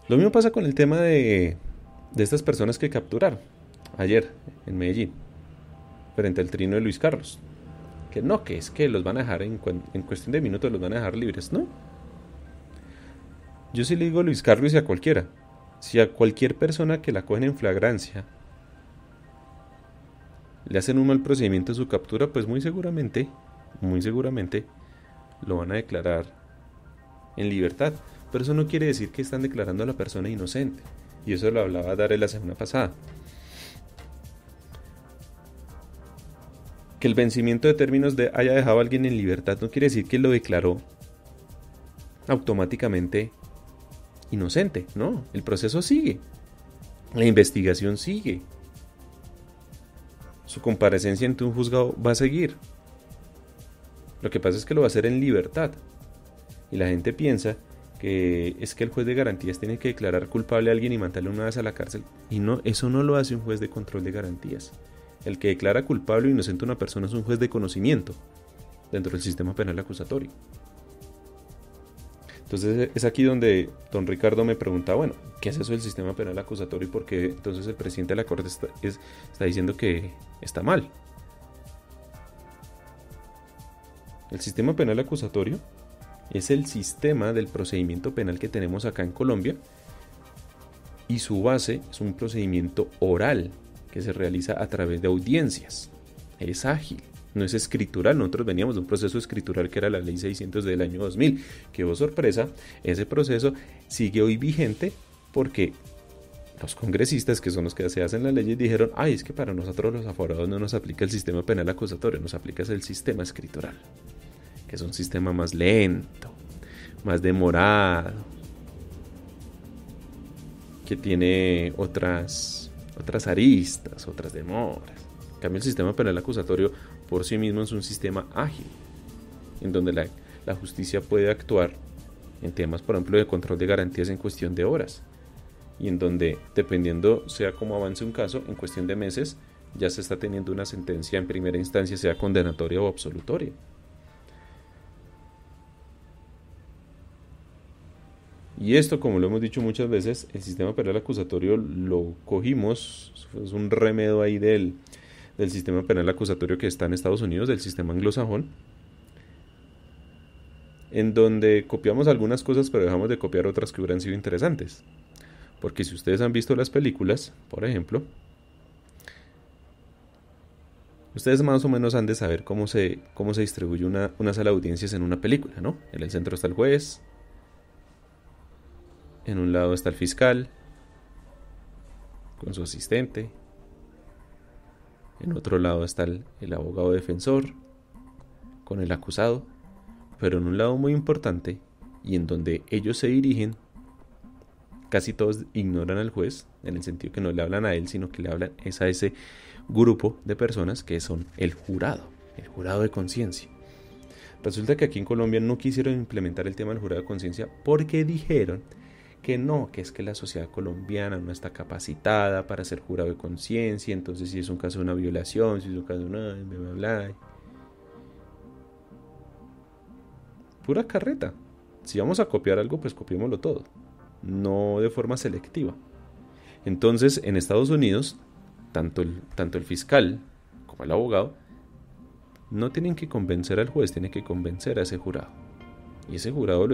Lo mismo pasa con el tema de estas personas que capturaron ayer en Medellín frente al trino de Luis Carlos. Que no, que es que los van a dejar en cuestión de minutos, los van a dejar libres. No. Yo sí le digo a Luis Carlos y a cualquiera. Si a cualquier persona que la cogen en flagrancia le hacen un mal procedimiento en su captura, pues muy seguramente lo van a declarar en libertad. Pero eso no quiere decir que están declarando a la persona inocente. Y eso lo hablaba Daré la semana pasada. Que el vencimiento de términos de haya dejado a alguien en libertad no quiere decir que lo declaró automáticamente inocente. No, el proceso sigue. La investigación sigue. Su comparecencia ante un juzgado va a seguir. Lo que pasa es que lo va a hacer en libertad. Y la gente piensa que es que el juez de garantías tiene que declarar culpable a alguien y mandarle una vez a la cárcel. Y no, eso no lo hace un juez de control de garantías. El que declara culpable o inocente a una persona es un juez de conocimiento dentro del sistema penal acusatorio. Entonces es aquí donde don Ricardo me pregunta, bueno, ¿qué es eso del sistema penal acusatorio y por qué entonces el presidente de la Corte está diciendo que está mal? El sistema penal acusatorio es el sistema del procedimiento penal que tenemos acá en Colombia y su base es un procedimiento oral que se realiza a través de audiencias. Es ágil, no es escritural. Nosotros veníamos de un proceso escritural que era la ley 600 del año 2000. Que, oh sorpresa, ese proceso sigue hoy vigente porque los congresistas, que son los que se hacen las leyes, dijeron, ay, es que para nosotros los aforados no nos aplica el sistema penal acusatorio, nos aplica el sistema escritural, que es un sistema más lento, más demorado, que tiene otras aristas, otras demoras. En cambio, el sistema penal acusatorio por sí mismo es un sistema ágil, en donde la justicia puede actuar en temas, por ejemplo, de control de garantías en cuestión de horas, y en donde, dependiendo sea cómo avance un caso, en cuestión de meses ya se está teniendo una sentencia en primera instancia, sea condenatoria o absolutoria. Y esto, como lo hemos dicho muchas veces, el sistema penal acusatorio lo cogimos, es un remedio ahí del del sistema penal acusatorio que está en Estados Unidos, del sistema anglosajón, en donde copiamos algunas cosas pero dejamos de copiar otras que hubieran sido interesantes. Porque si ustedes han visto las películas, por ejemplo, ustedes más o menos han de saber cómo se distribuye una sala de audiencias en una película, ¿no? En el centro está el juez, en un lado está el fiscal, con su asistente, en otro lado está el abogado defensor, con el acusado, pero en un lado muy importante, y en donde ellos se dirigen, casi todos ignoran al juez, en el sentido que no le hablan a él, sino que le hablan a ese grupo de personas que son el jurado de conciencia. Resulta que aquí en Colombia no quisieron implementar el tema del jurado de conciencia porque dijeron que no, que es que la sociedad colombiana no está capacitada para ser jurado de conciencia, entonces si es un caso de una violación, si es un caso de una... bla, bla, bla. Pura carreta. Si vamos a copiar algo, pues copiémoslo todo, no de forma selectiva. Entonces, en Estados Unidos, tanto el fiscal como el abogado no tienen que convencer al juez, tienen que convencer a ese jurado. Y ese jurado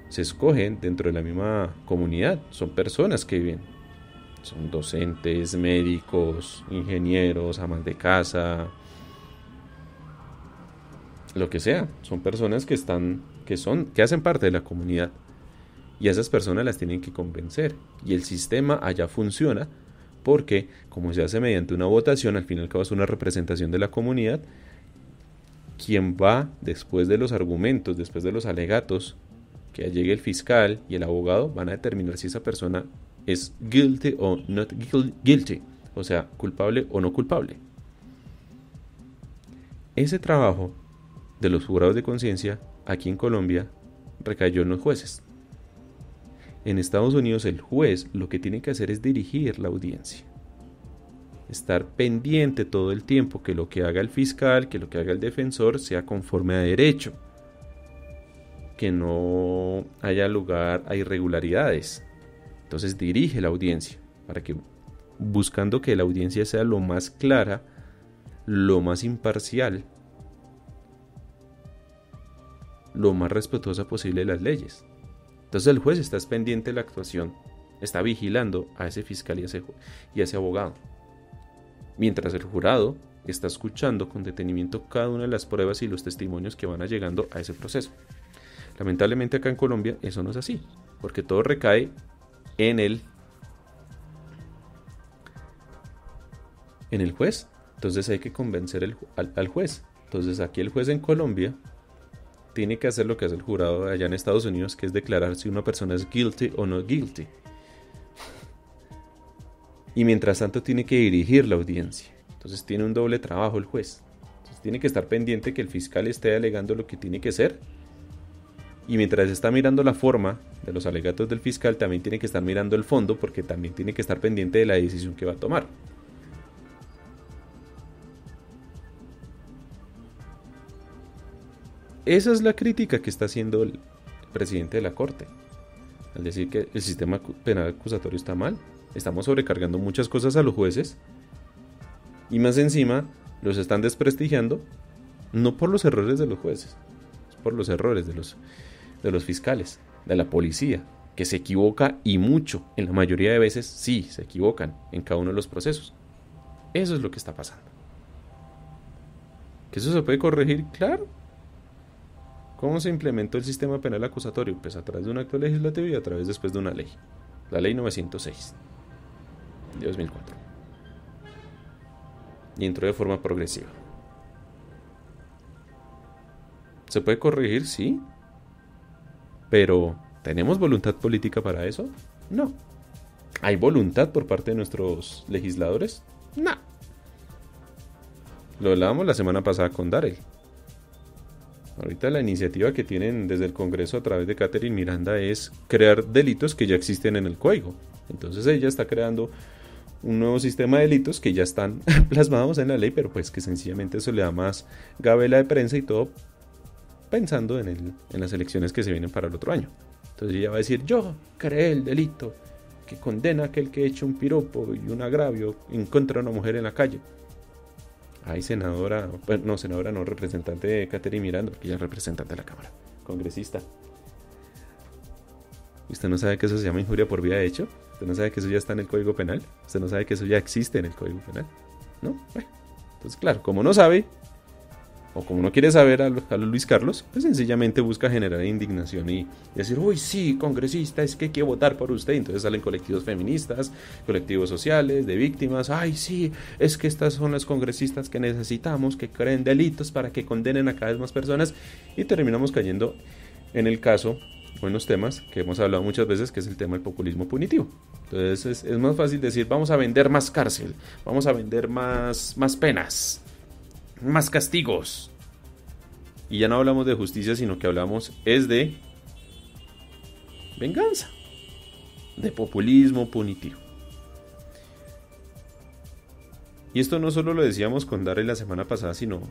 se escogen dentro de la misma comunidad. Son personas que viven, son docentes, médicos, ingenieros, amas de casa, lo que sea. Son personas que hacen parte de la comunidad. Y a esas personas las tienen que convencer. Y el sistema allá funciona porque, como se hace mediante una votación, al fin y al cabo es una representación de la comunidad, quien va después de los argumentos, después de los alegatos, que llegue el fiscal y el abogado, van a determinar si esa persona es guilty o not guilty, o sea, culpable o no culpable. Ese trabajo de los jurados de conciencia aquí en Colombia recayó en los jueces. En Estados Unidos el juez lo que tiene que hacer es dirigir la audiencia, estar pendiente todo el tiempo que lo que haga el fiscal, que lo que haga el defensor sea conforme a derecho, que no haya lugar a irregularidades. Entonces dirige la audiencia buscando que la audiencia sea lo más clara, lo más imparcial, lo más respetuosa posible de las leyes. Entonces el juez está pendiente de la actuación, está vigilando a ese fiscal y a ese abogado, mientras el jurado está escuchando con detenimiento cada una de las pruebas y los testimonios que van llegando a ese proceso. Lamentablemente acá en Colombia eso no es así, porque todo recae en el juez. Entonces hay que convencer al juez. Entonces aquí el juez en Colombia tiene que hacer lo que hace el jurado allá en Estados Unidos, que es declarar si una persona es guilty o no guilty. Y mientras tanto tiene que dirigir la audiencia. Entonces tiene un doble trabajo el juez. Entonces tiene que estar pendiente que el fiscal esté alegando lo que tiene que ser. Y mientras está mirando la forma de los alegatos del fiscal, también tiene que estar mirando el fondo, porque también tiene que estar pendiente de la decisión que va a tomar. Esa es la crítica que está haciendo el presidente de la Corte, al decir que el sistema penal acusatorio está mal. Estamos sobrecargando muchas cosas a los jueces y más encima los están desprestigiando, no por los errores de los jueces, es por los errores de los fiscales, de la policía, que se equivoca y mucho. En la mayoría de veces sí se equivocan en cada uno de los procesos. Eso es lo que está pasando. ¿Que eso se puede corregir? Claro. ¿Cómo se implementó el sistema penal acusatorio? Pues a través de un acto legislativo y a través después de una ley. La ley 906 de 2004. Y entró de forma progresiva. ¿Se puede corregir? Sí. Pero, ¿tenemos voluntad política para eso? No. ¿Hay voluntad por parte de nuestros legisladores? No. Lo hablábamos la semana pasada con Darrell. Ahorita la iniciativa que tienen desde el Congreso a través de Catherine Miranda es crear delitos que ya existen en el código. Entonces ella está creando un nuevo sistema de delitos que ya están plasmados en la ley, pero pues que sencillamente eso le da más gabela de prensa y todo pensando en las elecciones que se vienen para el otro año. Entonces ella va a decir, yo creé el delito que condena a aquel que echa un piropo y un agravio en contra de una mujer en la calle. Ay, senadora, bueno, senadora no, representante Catherine Miranda, porque ella es representante de la Cámara, congresista. ¿Usted no sabe que eso se llama injuria por vía de hecho? ¿Usted no sabe que eso ya está en el Código Penal? ¿Usted no sabe que eso ya existe en el Código Penal? ¿No? Bueno, entonces claro, como no sabe, o como no quiere saber a los Luis Carlos, pues sencillamente busca generar indignación y decir, uy, sí, congresista, es que hay que votar por usted. Entonces salen colectivos feministas, colectivos sociales, de víctimas. Ay, sí, es que estas son las congresistas que necesitamos, que creen delitos para que condenen a cada vez más personas. Y terminamos cayendo en el caso, o en los temas que hemos hablado muchas veces, que es el tema del populismo punitivo. Entonces es más fácil decir, vamos a vender más cárcel, vamos a vender más penas, más castigos. Y ya no hablamos de justicia, sino que hablamos es de venganza, de populismo punitivo. Y esto no solo lo decíamos con Darrell la semana pasada, sino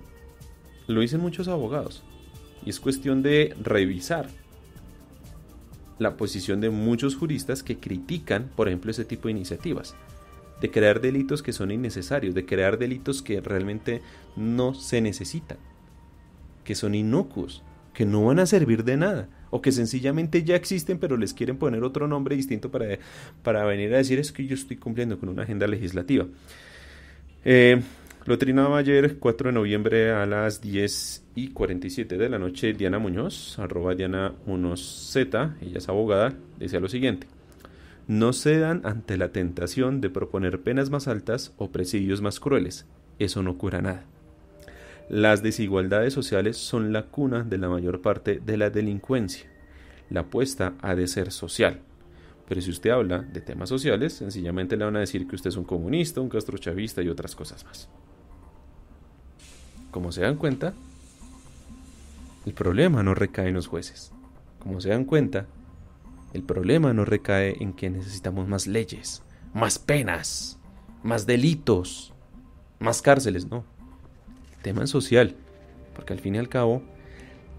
lo dicen muchos abogados. Y es cuestión de revisar la posición de muchos juristas que critican, por ejemplo, ese tipo de iniciativas. De crear delitos que son innecesarios, de crear delitos que realmente no se necesitan, que son inocuos, que no van a servir de nada, o que sencillamente ya existen pero les quieren poner otro nombre distinto para venir a decir es que yo estoy cumpliendo con una agenda legislativa. Lo trinaba ayer, 4 de noviembre a las 10:47 de la noche, Diana Muñoz, @Diana1Z, ella es abogada, decía lo siguiente: no cedan ante la tentación de proponer penas más altas o presidios más crueles. Eso no cura nada. Las desigualdades sociales son la cuna de la mayor parte de la delincuencia. La apuesta ha de ser social. Pero si usted habla de temas sociales, sencillamente le van a decir que usted es un comunista, un castrochavista y otras cosas más. Como se dan cuenta, el problema no recae en los jueces. Como se dan cuenta, el problema no recae en que necesitamos más leyes, más penas, más delitos, más cárceles, no. El tema es social, porque al fin y al cabo,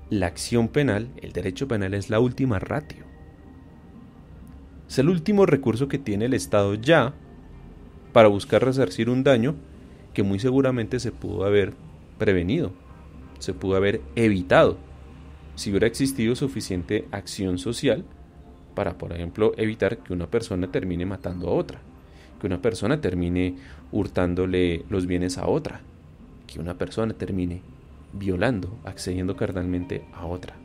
la acción penal, el derecho penal es la última ratio. Es el último recurso que tiene el Estado ya para buscar resarcir un daño que muy seguramente se pudo haber prevenido, se pudo haber evitado, si hubiera existido suficiente acción social para, por ejemplo, evitar que una persona termine matando a otra, que una persona termine hurtándole los bienes a otra, que una persona termine violando, accediendo carnalmente a otra.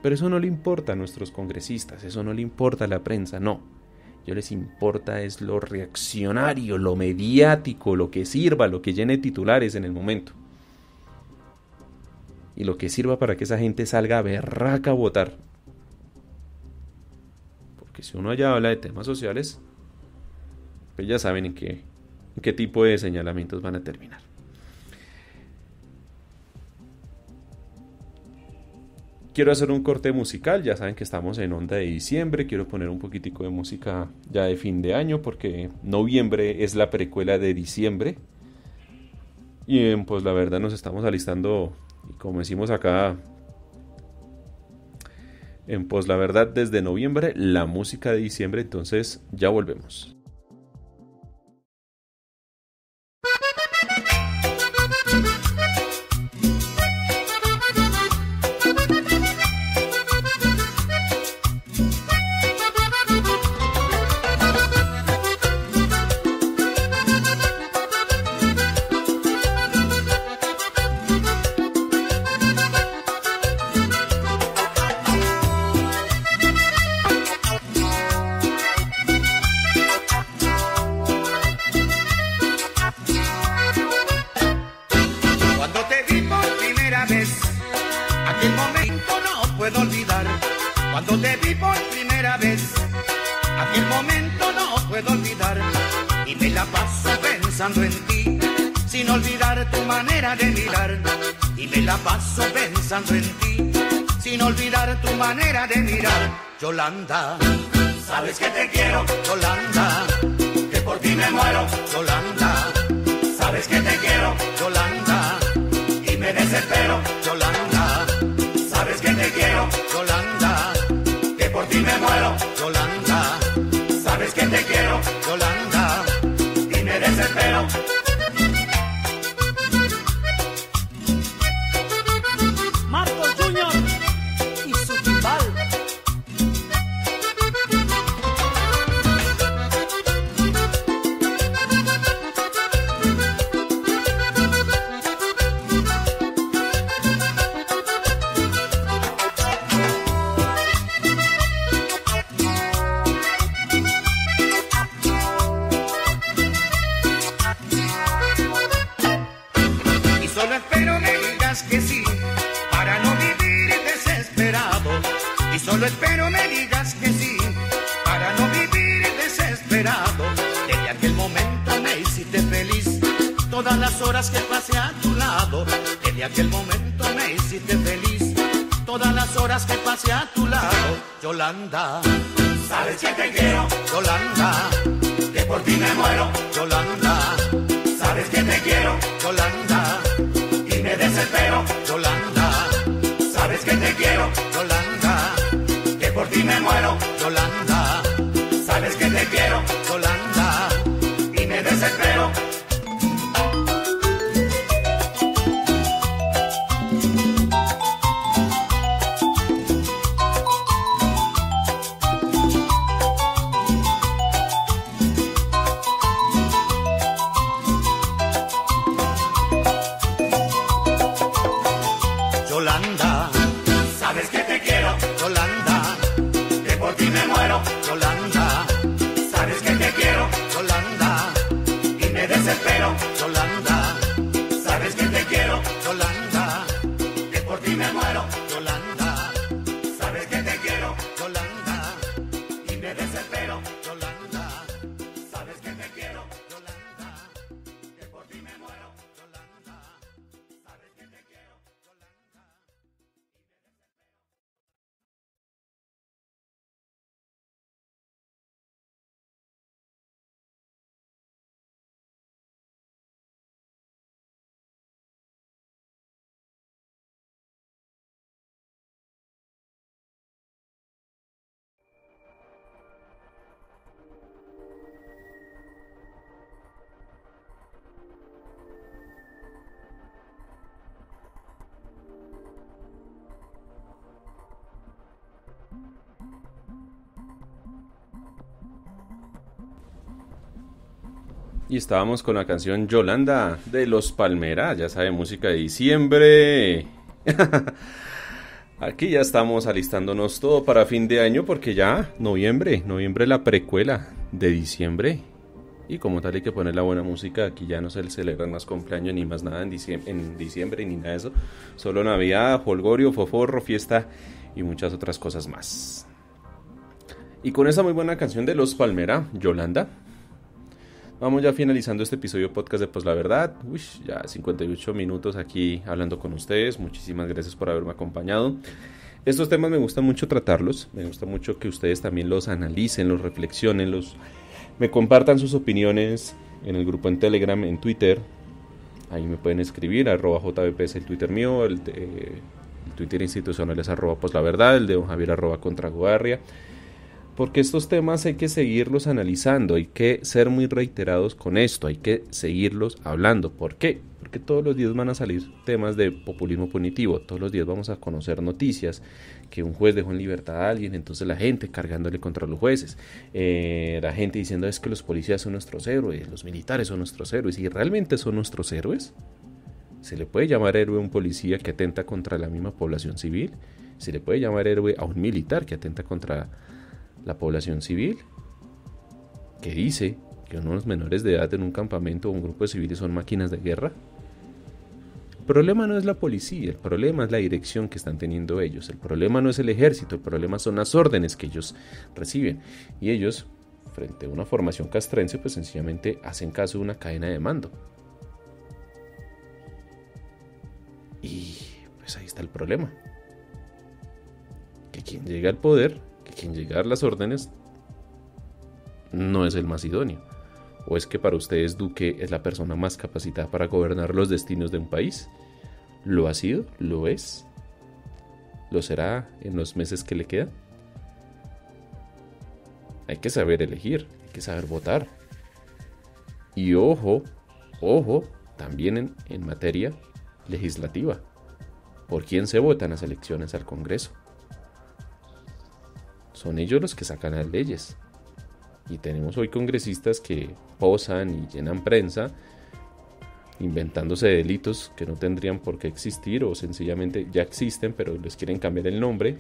Pero eso no le importa a nuestros congresistas, eso no le importa a la prensa, no. A ellos les importa es lo reaccionario, lo mediático, lo que sirva, lo que llene titulares en el momento. Y lo que sirva para que esa gente salga berraca a votar. Porque si uno allá habla de temas sociales, pues ya saben en qué tipo de señalamientos van a terminar. Quiero hacer un corte musical, ya saben que estamos en onda de diciembre, quiero poner un poquitico de música ya de fin de año porque noviembre es la precuela de diciembre. Y pues la verdad nos estamos alistando, como decimos acá, pues la verdad desde noviembre la música de diciembre, entonces ya volvemos. En ti, sin olvidar tu manera de mirar, y me la paso pensando en ti, sin olvidar tu manera de mirar. Yolanda, sabes que te quiero, Yolanda, que por ti me muero, Yolanda, sabes que te quiero, Yolanda, y me desespero, Yolanda, sabes que te quiero, Yolanda, que por ti me muero, Yolanda. que sí, para no vivir desesperado. Y solo espero me digas que sí, para no vivir desesperado. Desde aquel momento me hiciste feliz, todas las horas que pasé a tu lado. Desde aquel momento me hiciste feliz, todas las horas que pasé a tu lado. Yolanda, sabes que te quiero. Yolanda, que por ti me muero. Yolanda, sabes que te quiero. Yolanda, y me desespero. Yolanda, sabes que te quiero. Yolanda, que por ti me muero. Yolanda, sabes que te quiero. Yolanda, y me desespero. Yolanda, sabes que te quiero. Yolanda, que por ti me muero. Yolanda, sabes que te quiero. Yolanda, y me desespero. Yolanda, sabes que te quiero. Yolanda, que por ti me muero. Yolanda, sabes que te quiero. Yolanda, y me desespero. Yolanda, sabes que te quiero. Yolanda, que por ti me muero. Yolanda, sabes que te quiero. Y estábamos con la canción Yolanda de Los Palmera, ya sabe, música de diciembre. Aquí ya estamos alistándonos todo para fin de año porque ya noviembre la precuela de diciembre. Y como tal hay que poner la buena música, aquí ya no se celebran más cumpleaños ni más nada en diciembre ni nada de eso. Solo Navidad, jolgorio, foforro, fiesta y muchas otras cosas más. Y con esa muy buena canción de Los Palmera, Yolanda, vamos ya finalizando este episodio podcast de Pues la Verdad. Ya 58 minutos aquí hablando con ustedes. Muchísimas gracias por haberme acompañado. Estos temas me gusta mucho tratarlos. Me gusta mucho que ustedes también los analicen, los reflexionen, me compartan sus opiniones en el grupo en Telegram, en Twitter. Ahí me pueden escribir, @jbp es el Twitter mío, el Twitter institucional es @poslaverdad, el de don Javier @contraguarria. Porque estos temas hay que seguirlos analizando, hay que ser muy reiterados con esto, hay que seguirlos hablando. ¿Por qué? Porque todos los días van a salir temas de populismo punitivo, todos los días vamos a conocer noticias, que un juez dejó en libertad a alguien, entonces la gente cargándole contra los jueces, la gente diciendo es que los policías son nuestros héroes, los militares son nuestros héroes, y realmente son nuestros héroes. ¿Se le puede llamar héroe a un policía que atenta contra la misma población civil? ¿Se le puede llamar héroe a un militar que atenta contra la población civil, que dice que unos menores de edad en un campamento o un grupo de civiles son máquinas de guerra? El problema no es la policía, el problema es la dirección que están teniendo ellos, el problema no es el ejército, el problema son las órdenes que ellos reciben, y ellos, frente a una formación castrense, pues sencillamente hacen caso de una cadena de mando. Y pues ahí está el problema, que quien llega al poder, quien llega a dar las órdenes no es el más idóneo. ¿O es que para ustedes Duque es la persona más capacitada para gobernar los destinos de un país? ¿Lo ha sido? ¿Lo es? ¿Lo será en los meses que le quedan? Hay que saber elegir, hay que saber votar. Y ojo, también en materia legislativa. ¿Por quién se votan las elecciones al Congreso? Son ellos los que sacan las leyes. Y tenemos hoy congresistas que posan y llenan prensa inventándose delitos que no tendrían por qué existir, o sencillamente ya existen pero les quieren cambiar el nombre,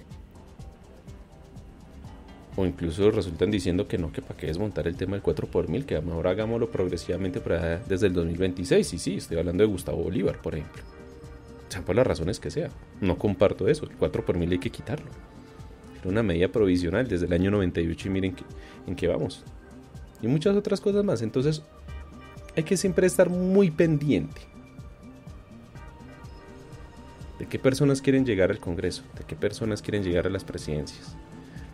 o incluso resultan diciendo que no, que para qué desmontar el tema del 4x1000, que ahora hagámoslo progresivamente para desde el 2026. Y sí, estoy hablando de Gustavo Bolívar, por ejemplo. O sean por las razones que sea. No comparto eso, el 4 por 1000 hay que quitarlo. Era una medida provisional desde el año 98 y miren en qué vamos. Y muchas otras cosas más. Entonces hay que siempre estar muy pendiente de qué personas quieren llegar al Congreso, de qué personas quieren llegar a las presidencias,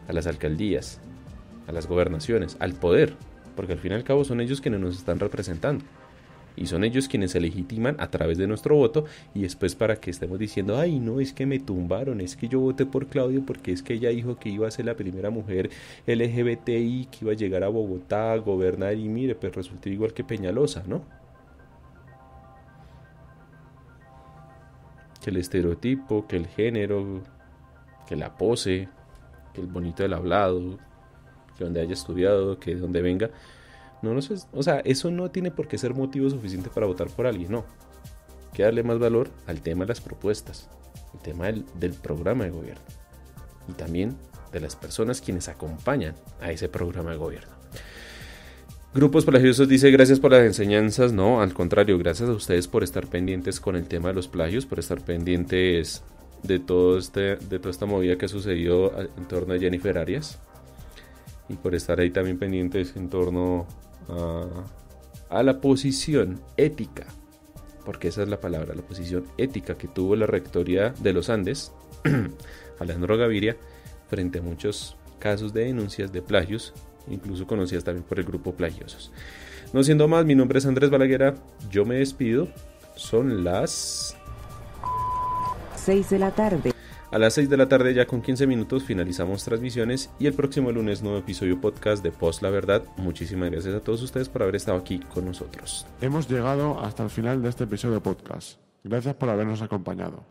a las alcaldías, a las gobernaciones, al poder, porque al fin y al cabo son ellos quienes nos están representando y son ellos quienes se legitiman a través de nuestro voto, y después para que estemos diciendo, ay no, es que me tumbaron, es que yo voté por Claudio porque es que ella dijo que iba a ser la primera mujer LGBTI que iba a llegar a Bogotá a gobernar y mire, pues resultó igual que Peñalosa, ¿no? Que el estereotipo, que el género, que la pose, que el bonito del hablado, que donde haya estudiado, que donde venga. No sé, o sea, eso no tiene por qué ser motivo suficiente para votar por alguien, no. Hay que darle más valor al tema de las propuestas, el tema del programa de gobierno y también de las personas quienes acompañan a ese programa de gobierno. Grupos plagiosos dice, gracias por las enseñanzas. No, al contrario, gracias a ustedes por estar pendientes con el tema de los plagios, por estar pendientes de toda esta movida que sucedió en torno a Jennifer Arias, y por estar ahí también pendientes en torno a la posición ética, porque esa es la palabra, la posición ética que tuvo la rectoría de los Andes, Alejandro Gaviria, frente a muchos casos de denuncias de plagios, incluso conocidas también por el grupo Plagiosos. No siendo más, mi nombre es Andrés Balaguer, yo me despido, son las 6 de la tarde. A las 6 de la tarde, ya con 15 minutos, finalizamos transmisiones y el próximo lunes nuevo episodio podcast de Post La Verdad. Muchísimas gracias a todos ustedes por haber estado aquí con nosotros. Hemos llegado hasta el final de este episodio de podcast. Gracias por habernos acompañado.